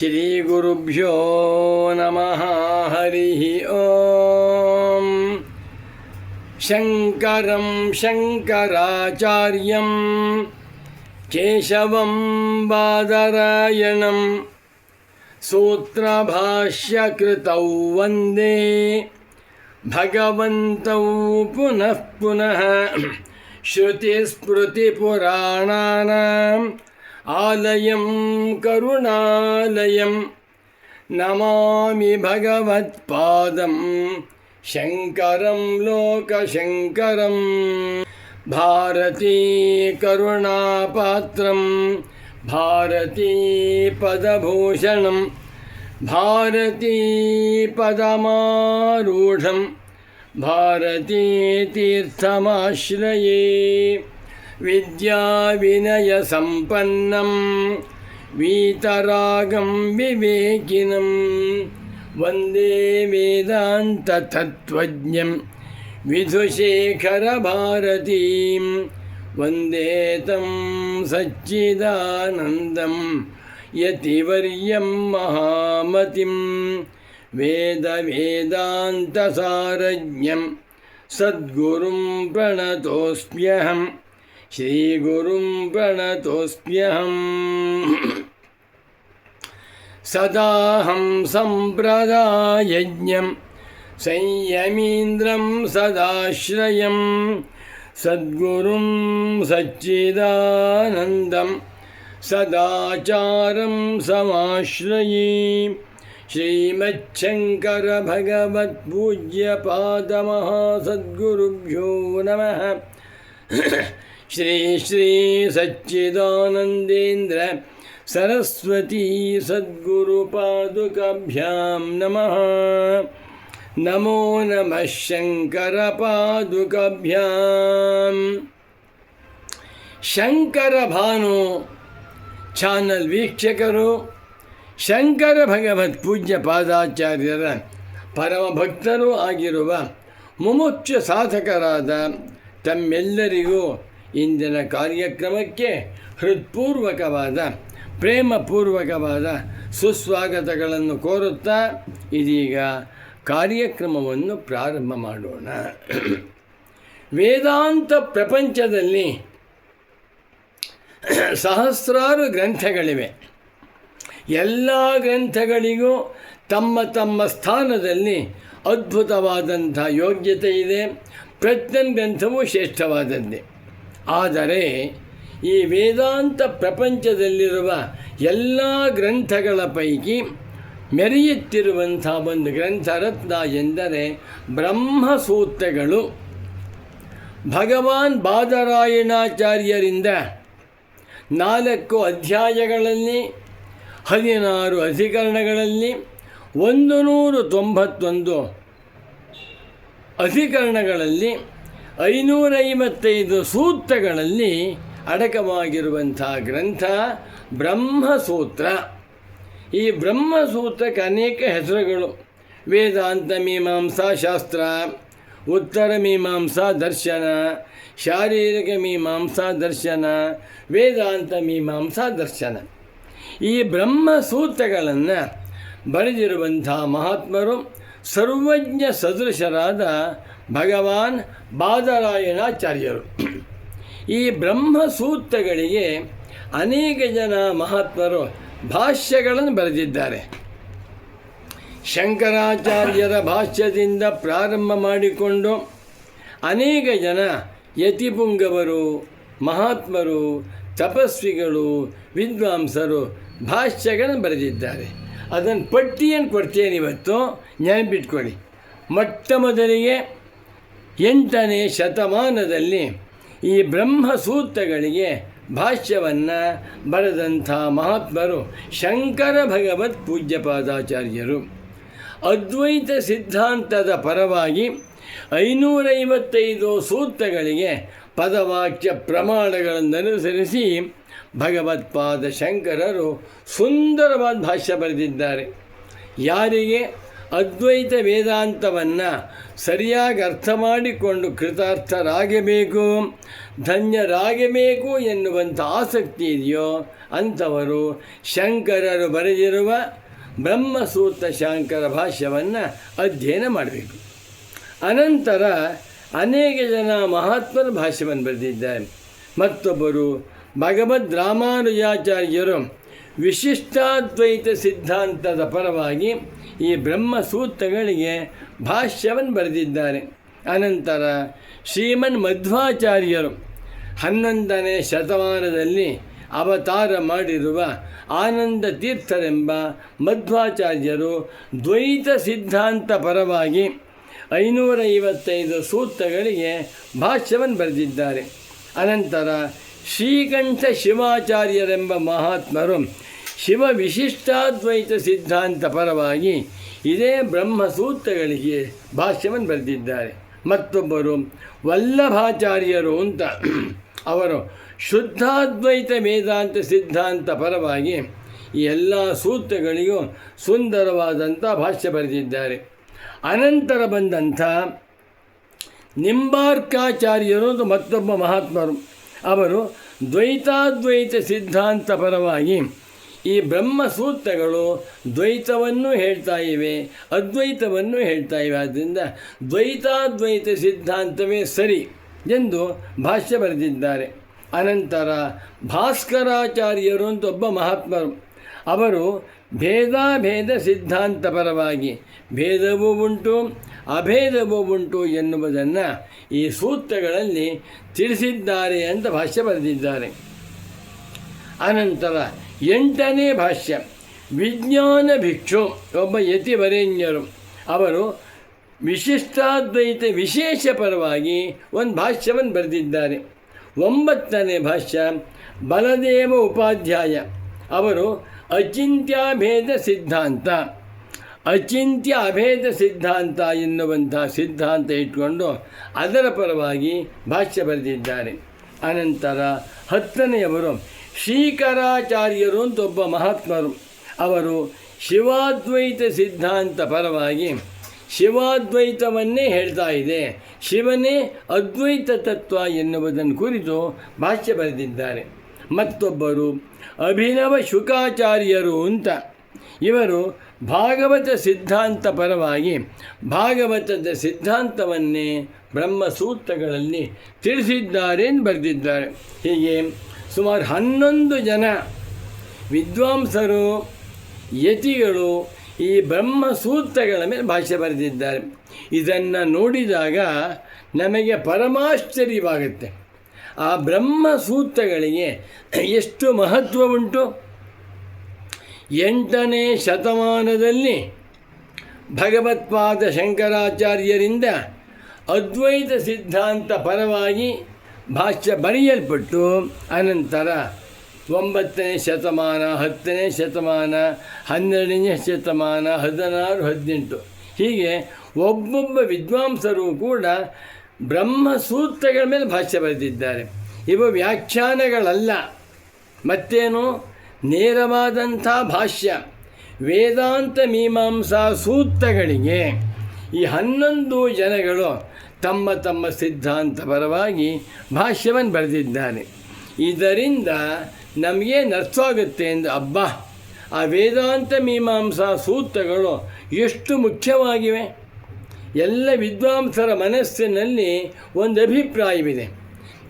ಶ್ರೀಗುರುಭ್ಯೋ ನಮಃ ಹರಿ ಓಂ. ಶಂಕರಂ ಶಂಕರಾಚಾರ್ಯಂ ಕೇಶವಂ ಬಾದರಾಯಣಂ ಸೂತ್ರಭಾಷ್ಯಕೃತೌ ವಂದೇ ಭಗವಂತೌ ಪುನಃ ಪುನಃ. ಶ್ರುತಿಸ್ಮೃತಿಪುರಾಣಾನಾಂ ಆಲಯಂ ಕರುಣಾಲಯಂ ನಮಾಮಿ ಭಗವತ್ಪಾದಂ ಶಂಕರಂ ಲೋಕಶಂಕರಂ. ಭಾರತೀ ಕರುಣಾಪಾತ್ರಂ ಭಾರತೀ ಪದಭೂಷಣಂ ಭಾರತೀ ಪದಮಾರೂಢಂ ಭಾರತೀ ತೀರ್ಥಮಾಶ್ರಯೇ. ವಿದ್ಯಾವಿನಯಸಂಪನ್ನಂ ವೀತರಾಗಂ ವಿವೇಕಿನಂ ವಂದೇ ವೇದಾಂತತತ್ತ್ವಜ್ಞಂ ವಿಧುಶೇಖರಭಾರತೀಂ ವಂದೇ तं ಸಚ್ಚಿದಾನಂದಂ ಯತಿವರ್ಯಂ ಮಹಾಮತಿಂ. ವೇದಾಂತಸಾರಜ್ಞಂ ಸದ್ಗುರುಂ ಪ್ರಣತೋಸ್ಮ್ಯಹಂ ಶ್ರೀಗುರುಂ ಪ್ರಣತೋಸ್ಮ್ಯಹಂ. ಸದಾಹಂ ಸಂಪ್ರದಾಯಜ್ಞಂ ಸಂಯಮೀಂದ್ರಂ ಸದಾಶ್ರಯಂ ಸದ್ಗುರುಂ ಸಚ್ಚಿದಾನಂದಂ ಸದಾಚಾರಂ ಸಮಾಶ್ರಯೇ. ಶ್ರೀಮಚ್ಛಂಕರ ಭಗವತ್ಪೂಜ್ಯಪಾದಮಹಾಸದ್ಗುರುಭ್ಯೋ ನಮಃ. ಶ್ರೀ ಶ್ರೀ ಸಚ್ಚಿದಾನಂದೇಂದ್ರ ಸರಸ್ವತೀ ಸದ್ಗುರುಪಾದುಕಾಭ್ಯಾಂ ನಮಃ. ನಮೋ ನಮಃ ಶಂಕರ ಪಾದುಕಾಭ್ಯಾಂ. ಶಂಕರ ಭಾನು ಚಾನಲ್ ವೀಕ್ಷಕರು, ಶಂಕರ ಭಗವತ್ ಪೂಜ್ಯ ಪಾದಾಚಾರ್ಯರ ಪರಮ ಭಕ್ತರೂ ಆಗಿರುವ ಮುಮುಕ್ಷ ಸಾಧಕರಾದ ತಮ್ಮೆಲ್ಲರಿಗೂ ಇಂದಿನ ಕಾರ್ಯಕ್ರಮಕ್ಕೆ ಹೃತ್ಪೂರ್ವಕವಾದ ಪ್ರೇಮಪೂರ್ವಕವಾದ ಸುಸ್ವಾಗತಗಳನ್ನು ಕೋರುತ್ತಾ ಇದೀಗ ಕಾರ್ಯಕ್ರಮವನ್ನು ಪ್ರಾರಂಭ ಮಾಡೋಣ. ವೇದಾಂತ ಪ್ರಪಂಚದಲ್ಲಿ ಸಹಸ್ರಾರು ಗ್ರಂಥಗಳಿವೆ. ಎಲ್ಲ ಗ್ರಂಥಗಳಿಗೂ ತಮ್ಮ ತಮ್ಮ ಸ್ಥಾನದಲ್ಲಿ ಅದ್ಭುತವಾದಂಥ ಯೋಗ್ಯತೆ ಇದೆ. ಪ್ರತಿಯೊಂದು ಗ್ರಂಥವೂ ಶ್ರೇಷ್ಠವಾದದ್ದೇ. ಆದರೆ ಈ ವೇದಾಂತ ಪ್ರಪಂಚದಲ್ಲಿರುವ ಎಲ್ಲ ಗ್ರಂಥಗಳ ಪೈಕಿ ಮೆರೆಯುತ್ತಿರುವಂಥ ಒಂದು ಗ್ರಂಥ ರತ್ನ ಎಂದರೆ ಬ್ರಹ್ಮಸೂತ್ರಗಳು. ಭಗವಾನ್ ಬಾದರಾಯಣಾಚಾರ್ಯರಿಂದ 4 ಅಧ್ಯಾಯಗಳಲ್ಲಿ 16 ಅಧಿಕರಣಗಳಲ್ಲಿ 191 ಅಧಿಕರಣಗಳಲ್ಲಿ 555 ಸೂತ್ರಗಳಲ್ಲಿ ಅಡಕವಾಗಿರುವಂಥ ಗ್ರಂಥ ಬ್ರಹ್ಮಸೂತ್ರ. ಈ ಬ್ರಹ್ಮಸೂತ್ರಕ್ಕೆ ಅನೇಕ ಹೆಸರುಗಳು. ವೇದಾಂತ ಮೀಮಾಂಸಾ ಶಾಸ್ತ್ರ, ಉತ್ತರ ಮೀಮಾಂಸಾ ದರ್ಶನ, ಶಾರೀರಿಕ ಮೀಮಾಂಸಾ ದರ್ಶನ, ವೇದಾಂತ ಮೀಮಾಂಸಾ ದರ್ಶನ. ಈ ಬ್ರಹ್ಮಸೂತ್ರಗಳನ್ನು ಬರೆದಿರುವಂಥ ಮಹಾತ್ಮರು ಸರ್ವಜ್ಞ ಸದೃಶರಾದ ಭಗವಾನ್ ಬಾದರಾಯಣಾಚಾರ್ಯರು. ಈ ಬ್ರಹ್ಮಸೂತ್ರಗಳಿಗೆ ಅನೇಕ ಜನ ಮಹಾತ್ಮರು ಭಾಷ್ಯಗಳನ್ನು ಬರೆದಿದ್ದಾರೆ. ಶಂಕರಾಚಾರ್ಯರ ಭಾಷ್ಯದಿಂದ ಪ್ರಾರಂಭ ಮಾಡಿಕೊಂಡು ಅನೇಕ ಜನ ಯತಿಪುಂಗವರು, ಮಹಾತ್ಮರು, ತಪಸ್ವಿಗಳು, ವಿದ್ವಾಂಸರು ಭಾಷ್ಯಗಳನ್ನು ಬರೆದಿದ್ದಾರೆ. ಅದನ್ನು ಪಟ್ಟಿಯನ್ನು ಕೊಡ್ತೇನೆ ಇವತ್ತು, ನೆನಪಿಟ್ಕೊಳ್ಳಿ. ಮೊಟ್ಟ ಮೊದಲಿಗೆ 8ನೇ ಶತಮಾನದಲ್ಲಿ ಈ ಬ್ರಹ್ಮಸೂತ್ರಗಳಿಗೆ ಭಾಷ್ಯವನ್ನು ಬರೆದಂಥ ಮಹಾತ್ಮರು ಶಂಕರ ಭಗವತ್ ಪೂಜ್ಯಪಾದಾಚಾರ್ಯರು. ಅದ್ವೈತ ಸಿದ್ಧಾಂತದ ಪರವಾಗಿ 555 ಸೂತ್ರಗಳಿಗೆ ಪದವಾಕ್ಯ ಪ್ರಮಾಣಗಳನ್ನು ಅನುಸರಿಸಿ ಭಗವತ್ಪಾದ ಶಂಕರರು ಸುಂದರವಾದ ಭಾಷ್ಯ ಬರೆದಿದ್ದಾರೆ. ಯಾರಿಗೆ ಅದ್ವೈತ ವೇದಾಂತವನ್ನು ಸರಿಯಾಗಿ ಅರ್ಥ ಮಾಡಿಕೊಂಡು ಕೃತಾರ್ಥರಾಗಬೇಕು, ಧನ್ಯರಾಗಬೇಕು ಎನ್ನುವಂಥ ಆಸಕ್ತಿ ಇದೆಯೋ ಅಂಥವರು ಶಂಕರರು ಬರೆದಿರುವ ಬ್ರಹ್ಮಸೂತ್ರ ಶಾಂಕರ ಭಾಷ್ಯವನ್ನು ಅಧ್ಯಯನ ಮಾಡಬೇಕು. ಅನಂತರ ಅನೇಕ ಜನ ಮಹಾತ್ಮರ ಭಾಷ್ಯವನ್ನು ಬರೆದಿದ್ದಾರೆ. ಮತ್ತೊಬ್ಬರು ಭಗವದ್ ರಾಮಾನುಜಾಚಾರ್ಯರು ವಿಶಿಷ್ಟಾದ್ವೈತ ಸಿದ್ಧಾಂತದ ಪರವಾಗಿ ಈ ಬ್ರಹ್ಮಸೂತ್ರಗಳಿಗೆ ಭಾಷ್ಯವನ್ನು ಬರೆದಿದ್ದಾರೆ. ಅನಂತರ ಶ್ರೀಮನ್ ಮಧ್ವಾಚಾರ್ಯರು 11ನೇ ಶತಮಾನದಲ್ಲಿ ಅವತಾರ ಮಾಡಿರುವ ಆನಂದ ತೀರ್ಥರೆಂಬ ಮಧ್ವಾಚಾರ್ಯರು ದ್ವೈತ ಸಿದ್ಧಾಂತ ಪರವಾಗಿ 555 ಸೂತ್ರಗಳಿಗೆ ಭಾಷ್ಯವನ್ನು ಬರೆದಿದ್ದಾರೆ. ಅನಂತರ ಶ್ರೀಕಂಠ ಶಿವಾಚಾರ್ಯರೆಂಬ ಮಹಾತ್ಮರು ಶಿವ ವಿಶಿಷ್ಟಾದ್ವೈತ ಸಿದ್ಧಾಂತ ಪರವಾಗಿ ಇದೇ ಬ್ರಹ್ಮಸೂತ್ರಗಳಿಗೆ ಭಾಷ್ಯವನ್ನು ಬರೆದಿದ್ದಾರೆ. ಮತ್ತೊಬ್ಬರು ವಲ್ಲಭಾಚಾರ್ಯರು ಅಂತ ಅವರು ಶುದ್ಧಾದ್ವೈತ ವೇದಾಂತ ಸಿದ್ಧಾಂತ ಪರವಾಗಿ ಈ ಎಲ್ಲ ಸೂತ್ರಗಳಿಗೂ ಸುಂದರವಾದಂಥ ಭಾಷ್ಯ ಬರೆದಿದ್ದಾರೆ. ಅನಂತರ ಬಂದಂಥ ನಿಂಬಾರ್ಕಾಚಾರ್ಯರು ಅಂತ ಮತ್ತೊಬ್ಬ ಮಹಾತ್ಮರು ಅವರು ದ್ವೈತಾದ್ವೈತ ಸಿದ್ಧಾಂತ ಪರವಾಗಿ ಈ ಬ್ರಹ್ಮಸೂತ್ರಗಳು ದ್ವೈತವನ್ನು ಹೇಳ್ತಾ ಇವೆ, ಅದ್ವೈತವನ್ನು ಹೇಳ್ತಾ ಇವೆ. ಆದ್ದರಿಂದ ದ್ವೈತಾದ್ವೈತ ಸಿದ್ಧಾಂತವೇ ಸರಿ ಎಂದು ಭಾಷ್ಯ ಬರೆದಿದ್ದಾರೆ. ಅನಂತರ ಭಾಸ್ಕರಾಚಾರ್ಯರು ಅಂತ ಒಬ್ಬ ಮಹಾತ್ಮರು ಅವರು ಭೇದಾಭೇದ ಸಿದ್ಧಾಂತ ಪರವಾಗಿ ಭೇದವೂ ಉಂಟು ಅಭೇದವೂ ಉಂಟು ಎನ್ನುವುದನ್ನು ಈ ಸೂತ್ರಗಳಲ್ಲಿ ತಿಳಿಸಿದ್ದಾರೆ ಅಂತ ಭಾಷ್ಯ ಬರೆದಿದ್ದಾರೆ. ಅನಂತರ 8ನೇ ಭಾಷ್ಯ ವಿಜ್ಞಾನ ಭಿಕ್ಷು ಒಬ್ಬ ಯತಿವರೇಣ್ಯರು ಅವರು ವಿಶಿಷ್ಟಾದ್ವೈತ ವಿಶೇಷ ಪರವಾಗಿ ಒಂದು ಭಾಷ್ಯವನ್ನು ಬರೆದಿದ್ದಾರೆ. 9ನೇ ಭಾಷ್ಯ ಬಲದೇವ ಉಪಾಧ್ಯಾಯ ಅವರು ಅಚಿಂತ್ಯಾಭೇದ ಸಿದ್ಧಾಂತ ಅಚಿಂತ್ಯ ಅಭೇದ ಸಿದ್ಧಾಂತ ಎನ್ನುವಂಥ ಸಿದ್ಧಾಂತ ಇಟ್ಕೊಂಡು ಅದರ ಪರವಾಗಿ ಭಾಷ್ಯ ಬರೆದಿದ್ದಾರೆ. ಅನಂತರ 10ನೆಯವರು ಶ್ರೀಕರಾಚಾರ್ಯರು ಅಂತ ಒಬ್ಬ ಮಹಾತ್ಮರು ಅವರು ಶಿವಾದ್ವೈತ ಸಿದ್ಧಾಂತ ಪರವಾಗಿ ಶಿವಾದ್ವೈತವನ್ನೇ ಹೇಳ್ತಾ ಇದೆ, ಶಿವನೇ ಅದ್ವೈತ ತತ್ವ ಎನ್ನುವುದನ್ನು ಕುರಿತು ಭಾಷ್ಯ ಬರೆದಿದ್ದಾರೆ. ಮತ್ತೊಬ್ಬರು ಅಭಿನವ ಶುಕಾಚಾರ್ಯರು ಅಂತ ಇವರು ಭಾಗವತ ಸಿದ್ಧಾಂತ ಪರವಾಗಿ ಭಾಗವತದ ಸಿದ್ಧಾಂತವನ್ನೇ ಬ್ರಹ್ಮಸೂತ್ರಗಳಲ್ಲಿ ತಿಳಿಸಿದ್ದಾರೆ ಎಂದು ಬರೆದಿದ್ದಾರೆ. ಹೀಗೆ ಸುಮಾರು 11 ಜನ ವಿದ್ವಾಂಸರು ಯತಿಗಳು ಈ ಬ್ರಹ್ಮಸೂತ್ರಗಳ ಮೇಲೆ ಭಾಷ್ಯ ಬರೆದಿದ್ದಾರೆ. ಇದನ್ನು ನೋಡಿದಾಗ ನಮಗೆ ಪರಮಾಶ್ಚರ್ಯವಾಗುತ್ತೆ. ಆ ಬ್ರಹ್ಮಸೂತ್ರಗಳಿಗೆ ಎಷ್ಟು ಮಹತ್ವ ಉಂಟು. 8ನೇ ಶತಮಾನದಲ್ಲಿ ಭಗವತ್ಪಾದ ಶಂಕರಾಚಾರ್ಯರಿಂದ ಅದ್ವೈತ ಸಿದ್ಧಾಂತ ಪರವಾಗಿ ಭಾಷ್ಯ ಬರೆಯಲ್ಪಟ್ಟು ಅನಂತರ 9ನೇ ಶತಮಾನ 10ನೇ ಶತಮಾನ 12ನೇ ಶತಮಾನ 16 18 ಹೀಗೆ ಒಬ್ಬೊಬ್ಬ ವಿದ್ವಾಂಸರು ಕೂಡ ಬ್ರಹ್ಮಸೂತ್ರಗಳ ಮೇಲೆ ಭಾಷ್ಯ ಬರೆದಿದ್ದಾರೆ. ಇವು ವ್ಯಾಖ್ಯಾನಗಳಲ್ಲ, ಮತ್ತೇನು ನೇರವಾದಂಥ ಭಾಷ್ಯ. ವೇದಾಂತ ಮೀಮಾಂಸಾ ಸೂತ್ರಗಳಿಗೆ ಈ 11 ಜನಗಳು ತಮ್ಮ ತಮ್ಮ ಸಿದ್ಧಾಂತ ಪರವಾಗಿ ಭಾಷ್ಯವನ್ನು ಬರೆದಿದ್ದಾರೆ. ಇದರಿಂದ ನಮಗೇನು ಅರ್ಥವಾಗುತ್ತೆ ಅಂದರೆ ಅಬ್ಬಾ ಆ ವೇದಾಂತ ಮೀಮಾಂಸಾ ಸೂತ್ರಗಳು ಎಷ್ಟು ಮುಖ್ಯವಾಗಿವೆ. ಎಲ್ಲ ವಿದ್ವಾಂಸರ ಮನಸ್ಸಿನಲ್ಲಿ ಒಂದು ಅಭಿಪ್ರಾಯವಿದೆ,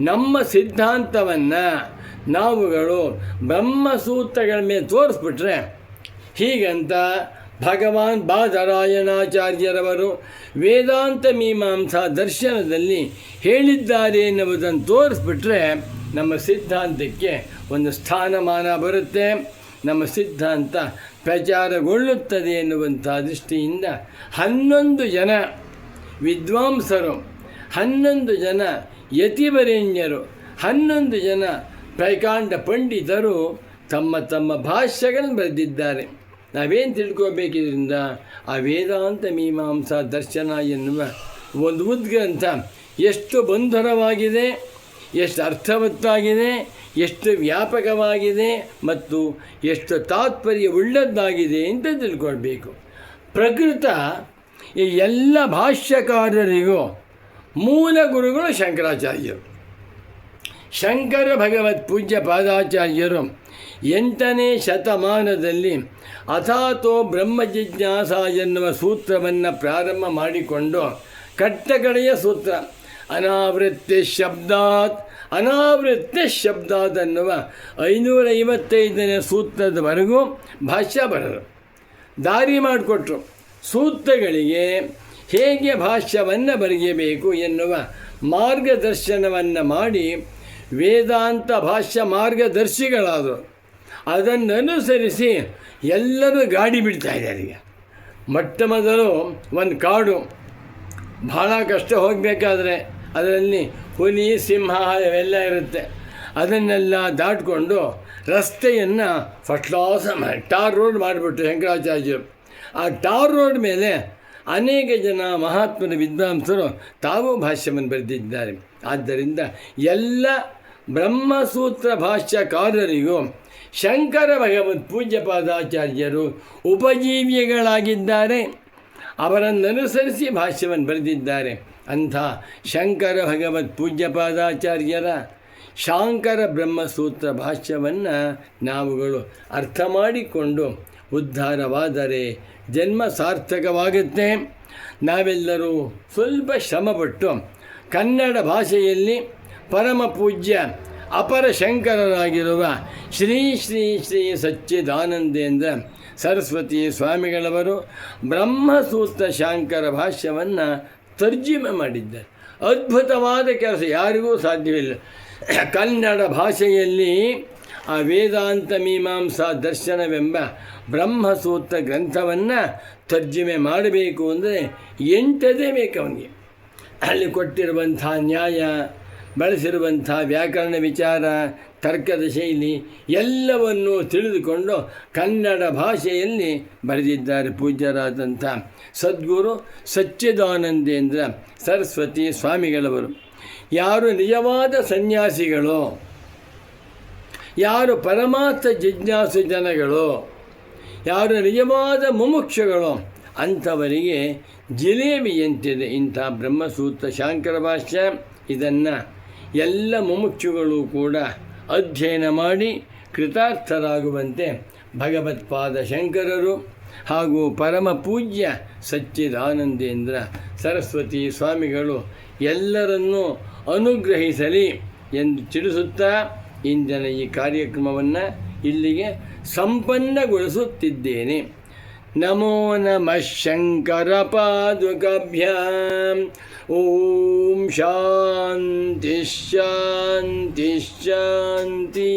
ನಮ್ಮ ಸಿದ್ಧಾಂತವನ್ನು ನಾವುಗಳು ಬ್ರಹ್ಮಸೂತ್ರಗಳ ಮೇಲೆ ತೋರಿಸ್ಬಿಟ್ರೆ ಹೀಗಂತ ಭಗವಾನ್ ಬಾದರಾಯಣಾಚಾರ್ಯರವರು ವೇದಾಂತ ಮೀಮಾಂಸಾ ದರ್ಶನದಲ್ಲಿ ಹೇಳಿದ್ದಾರೆ ಎನ್ನುವುದನ್ನು ತೋರಿಸ್ಬಿಟ್ರೆ ನಮ್ಮ ಸಿದ್ಧಾಂತಕ್ಕೆ ಒಂದು ಸ್ಥಾನಮಾನ ಬರುತ್ತೆ, ನಮ್ಮ ಸಿದ್ಧಾಂತ ಪ್ರಚಾರಗೊಳ್ಳುತ್ತದೆ ಎನ್ನುವಂಥ ದೃಷ್ಟಿಯಿಂದ 11 ಜನ ವಿದ್ವಾಂಸರು, 11 ಜನ ಯತಿವರೇಣ್ಯರು, 11 ಜನ ಪ್ರಕಾಂಡ ಪಂಡಿತರು ತಮ್ಮ ತಮ್ಮ ಭಾಷ್ಯಗಳನ್ನು ಬರೆದಿದ್ದಾರೆ. ನಾವೇನು ತಿಳ್ಕೋಬೇಕಿದ್ರಿಂದ ಆ ವೇದಾಂತ ಮೀಮಾಂಸಾ ದರ್ಶನ ಎನ್ನುವ ಒಂದು ಉದ್ಗ್ರಂಥ ಎಷ್ಟು ಬಂಧುರವಾಗಿದೆ, ಎಷ್ಟು ಅರ್ಥವತ್ತಾಗಿದೆ, ಎಷ್ಟು ವ್ಯಾಪಕವಾಗಿದೆ ಮತ್ತು ಎಷ್ಟು ತಾತ್ಪರ್ಯ ಉಳ್ಳದ್ದಾಗಿದೆ ಅಂತ ತಿಳ್ಕೊಳ್ಬೇಕು. ಪ್ರಕೃತ ಈ ಎಲ್ಲ ಭಾಷ್ಯಕಾರರಿಗೂ ಮೂಲ ಗುರುಗಳು ಶಂಕರಾಚಾರ್ಯರು. ಶಂಕರ ಭಗವತ್ ಪೂಜ್ಯ ಪಾದಾಚಾರ್ಯರು 8ನೇ ಶತಮಾನದಲ್ಲಿ ಅಥಾತೋ ಬ್ರಹ್ಮ ಜಿಜ್ಞಾಸ ಎನ್ನುವ ಸೂತ್ರವನ್ನು ಪ್ರಾರಂಭ ಮಾಡಿಕೊಂಡು ಕಟ್ಟಕಡೆಯ ಸೂತ್ರ ಅನಾವೃತ್ತಿ ಶಬ್ದಾತ್ ಅನ್ನುವ 555ನೇ ಸೂತ್ರದವರೆಗೂ ಭಾಷ್ಯ ಬರೆದರು, ದಾರಿ ಮಾಡಿಕೊಟ್ರು. ಸೂತ್ರಗಳಿಗೆ ಹೇಗೆ ಭಾಷ್ಯವನ್ನು ಬರೆಯಬೇಕು ಎನ್ನುವ ಮಾರ್ಗದರ್ಶನವನ್ನು ಮಾಡಿ ವೇದಾಂತ ಭಾಷ್ಯ ಮಾರ್ಗದರ್ಶಿಗಳಾದರು. ಅದನ್ನನುಸರಿಸಿ ಎಲ್ಲರೂ ಗಾಡಿ ಬಿಡ್ತಾ ಇದ್ದಾರೆ. ಈಗ ಮೊಟ್ಟ ಮೊದಲು ಒಂದು ಕಾಡು, ಭಾಳ ಕಷ್ಟ ಹೋಗಬೇಕಾದ್ರೆ ಅದರಲ್ಲಿ ಹುಲಿ ಸಿಂಹ ಇವೆಲ್ಲ ಇರುತ್ತೆ. ಅದನ್ನೆಲ್ಲ ದಾಟಿಕೊಂಡು ರಸ್ತೆಯನ್ನು ಫಸ್ಟ್ ಕ್ಲಾಸ್ ಟಾರ್ ರೋಡ್ ಮಾಡಿಬಿಟ್ಟು ಶಂಕರಾಚಾರ್ಯರು. ಆ ಟಾರ್ ರೋಡ್ ಮೇಲೆ ಅನೇಕ ಜನ ಮಹಾತ್ಮರ ವಿದ್ವಾಂಸರು ತಾವು ಭಾಷ್ಯವನ್ನು ಬರೆದಿದ್ದಾರೆ. ಆದ್ದರಿಂದ ಎಲ್ಲ ಬ್ರಹ್ಮಸೂತ್ರ ಭಾಷ್ಯಕಾರರಿಗೂ ಶಂಕರ ಭಗವತ್ ಪೂಜ್ಯ ಪಾದಾಚಾರ್ಯರು ಉಪಜೀವ್ಯಗಳಾಗಿದ್ದಾರೆ. ಅವರನ್ನನುಸರಿಸಿ ಭಾಷ್ಯವನ್ನು ಬರೆದಿದ್ದಾರೆ. ಅಂಥ ಶಂಕರ ಭಗವತ್ ಪೂಜ್ಯ ಪಾದಾಚಾರ್ಯರ ಶಾಂಕರ ಬ್ರಹ್ಮಸೂತ್ರ ಭಾಷ್ಯವನ್ನು ನಾವುಗಳು ಅರ್ಥ ಮಾಡಿಕೊಂಡು ಉದ್ಧಾರವಾದರೆ ಜನ್ಮ ಸಾರ್ಥಕವಾಗುತ್ತೆ. ನಾವೆಲ್ಲರೂ ಸ್ವಲ್ಪ ಶ್ರಮಪಟ್ಟು ಕನ್ನಡ ಭಾಷೆಯಲ್ಲಿ ಪರಮ ಪೂಜ್ಯ ಅಪರ ಶಂಕರರಾಗಿರುವ ಶ್ರೀ ಶ್ರೀ ಶ್ರೀ ಸಚ್ಚಿದಾನಂದೇಂದ್ರ ಸರಸ್ವತಿ ಸ್ವಾಮಿಗಳವರು ಬ್ರಹ್ಮಸೂತ್ರ ಶಾಂಕರ ಭಾಷ್ಯವನ್ನು ತರ್ಜಿಮೆ ಮಾಡಿದ್ದಾರೆ. ಅದ್ಭುತವಾದ ಕೆಲಸ, ಯಾರಿಗೂ ಸಾಧ್ಯವಿಲ್ಲ. ಕನ್ನಡ ಭಾಷೆಯಲ್ಲಿ ಆ ವೇದಾಂತ ಮೀಮಾಂಸಾ ದರ್ಶನವೆಂಬ ಬ್ರಹ್ಮಸೂತ್ರ ಗ್ರಂಥವನ್ನು ತರ್ಜಿಮೆ ಮಾಡಬೇಕು ಅಂದರೆ 8 ಬೇಕು ಅವನಿಗೆ. ಅಲ್ಲಿ ಕೊಟ್ಟಿರುವಂಥ ನ್ಯಾಯ, ಬಳಸಿರುವಂಥ ವ್ಯಾಕರಣ ವಿಚಾರ, ತರ್ಕದ ಶೈಲಿ ಎಲ್ಲವನ್ನೂ ತಿಳಿದುಕೊಂಡು ಕನ್ನಡ ಭಾಷೆಯಲ್ಲಿ ಬರೆದಿದ್ದಾರೆ ಪೂಜ್ಯರಾದಂಥ ಸದ್ಗುರು ಸಚ್ಚಿದಾನಂದೇಂದ್ರ ಸರಸ್ವತಿ ಸ್ವಾಮಿಗಳವರು. ಯಾರು ನಿಜವಾದ ಸನ್ಯಾಸಿಗಳು, ಯಾರು ಪರಮಾರ್ಥ ಜಿಜ್ಞಾಸು ಜನಗಳು, ಯಾರು ನಿಜವಾದ ಮುಮುಕ್ಷುಗಳು, ಅಂಥವರಿಗೆ ಜಿಲೇಬಿಯಂತಿದೆ ಇಂಥ ಬ್ರಹ್ಮಸೂತ್ರ ಶಾಂಕರ ಭಾಷ್ಯ. ಇದನ್ನು ಎಲ್ಲ ಮುಮುಕ್ಷುಗಳು ಕೂಡ ಅಧ್ಯಯನ ಮಾಡಿ ಕೃತಾರ್ಥರಾಗುವಂತೆ ಭಗವತ್ಪಾದ ಶಂಕರರು ಹಾಗೂ ಪರಮ ಪೂಜ್ಯ ಸಚ್ಚಿದಾನಂದೇಂದ್ರ ಸರಸ್ವತಿ ಸ್ವಾಮಿಗಳು ಎಲ್ಲರನ್ನೂ ಅನುಗ್ರಹಿಸಲಿ ಎಂದು ತಿಳಿಸುತ್ತಾ ಇಂದಿನ ಈ ಕಾರ್ಯಕ್ರಮವನ್ನು ಇಲ್ಲಿಗೆ ಸಂಪನ್ನಗೊಳಿಸುತ್ತಿದ್ದೇನೆ. ನಮೋ ನಮಃ ಶಂಕರ ಪಾದುಕಾಭ್ಯಾಂ. ಓಂ ಶಾಂತಿ ಶಾಂತಿ ಶಾಂತಿ.